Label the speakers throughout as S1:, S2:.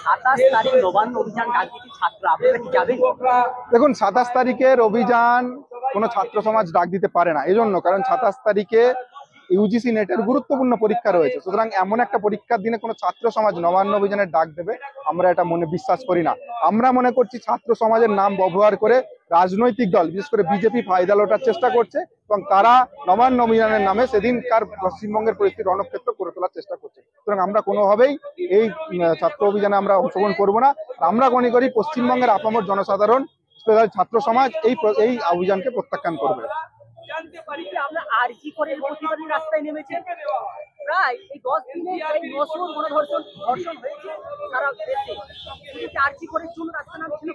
S1: 27 তারিখ নবান্ন অভিযান ডাক দিয়েছে ছাত্র, আপনারা কি যাবেন?
S2: দেখুন, 27 তারিখের অভিযান কোনো ছাত্র সমাজ ডাক দিতে পারে না, এজন্য কারণ 27 তারিখে ইউজিসি নেটের গুরুত্বপূর্ণ পরীক্ষা রয়েছে। সুতরাং এমন একটা পরীক্ষার দিনে কোনো ছাত্র সমাজ নবান্ন অভিযানের ডাক দেবে আমরা এটা বিশ্বাস করি না। আমরা মনে করছি ছাত্র সমাজের নাম ব্যবহার করে রাজনৈতিক দল, বিশেষ করে বিজেপি, ফায়দা লোটার চেষ্টা করছে এবং তারা নবান্ন অভিযানের নামে সেদিনকার পশ্চিমবঙ্গের পরিস্থিতি রণক্ষেত্র করে তোলার চেষ্টা করছে। সুতরাং আমরা কোনোভাবেই এই ছাত্র অভিযানে আমরা অংশগ্রহণ করবো না। আমরা মনে করি পশ্চিমবঙ্গের আপামর জনসাধারণ, স্পেশাল ছাত্র সমাজ এই অভিযানকে প্রত্যাখ্যান করবে।
S1: জানতে পারি যে আমরা আরজি করে প্রতিবাদী রাস্তায় নেমেছি। প্রায় এই 10 দিনে প্রায় 900 ধর্ষণ হয়েছে সারা দেশে। আরজি করে জন্য রাস্তা নামছিল।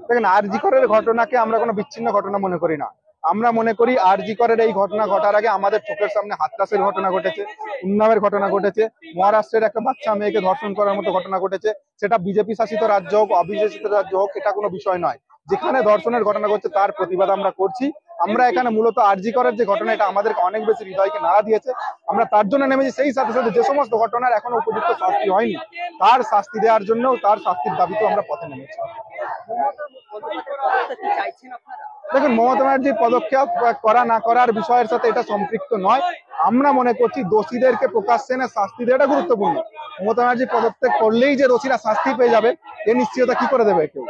S2: দেখেন, আরজি করের ঘটনাকে আমরা কোনো বিচ্ছিন্ন ঘটনা মনে করি না। আমরা মনে করি আরজি করের এই ঘটনা ঘটার আগে আমাদের চোখের সামনে হাতরাসের ঘটনা ঘটেছে, উন্নাবের ঘটনা ঘটেছে, মহারাষ্ট্রের একটা বাচ্চা মেয়েকে ধর্ষণ করার মতো ঘটনা ঘটেছে। সেটা বিজেপি শাসিত রাজ্য হোক, অবিজেপিত রাজ্য হোক, এটা কোনো বিষয় নয়। যেখানে ধর্ষণের ঘটনা ঘটছে তার প্রতিবাদ আমরা করছি। আমরা এখানে মূলত আরজি করের যে ঘটনা, এটা আমাদেরকে অনেক বেশি হৃদয়কে নাড়া দিয়েছে। আমরা তার জন্য নেমেছি। সেই সাথে সাথে যে সমস্ত ঘটনার এখনো উপযুক্ত শাস্তি হয়নি তার শাস্তি দেওয়ার জন্য, তার শাস্তির দাবিতেও আমরা পথে নেমেছি। দেখুন, মমতা ব্যানার্জির পদক্ষেপ করা না করার বিষয়ের সাথে এটা সম্পৃক্ত নয়। আমরা মনে করছি দোষীদেরকে প্রকাশ্যে এনে শাস্তি দেওয়াটা গুরুত্বপূর্ণ। মমতা ব্যানার্জি পদক্ষেপ করলেই যে দোষীরা শাস্তি পেয়ে যাবে এ নিশ্চয়তা কি করে দেবে কেউ?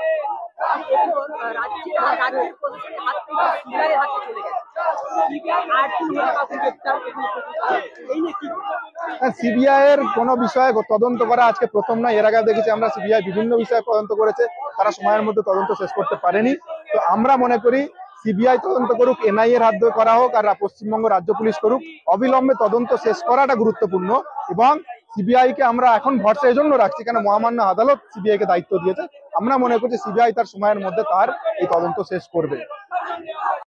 S2: সিবিআই এর কোনো বিষয়ে তদন্ত করা আজকে প্রথম নয়। এর আগে দেখেছি আমরা সিবিআই বিভিন্ন বিষয়ে তদন্ত করেছে, তারা সময়ের মধ্যে তদন্ত শেষ করতে পারেনি। তো আমরা মনে করি সিবিআই তদন্ত করুক, এনআইএ এর হাত ধরে করা হোক, আর পশ্চিমবঙ্গ রাজ্য পুলিশ করুক, অবিলম্বে তদন্ত শেষ করাটা গুরুত্বপূর্ণ। এবং সিবিআই কে আমরা এখন ভরসা এজন্য রাখছি কেন মহামান্য আদালত সিবিআই কে দায়িত্ব দিয়েছে। আমরা মনে করছি সিবিআই তার সময়ের মধ্যে তার এই তদন্ত শেষ করবে।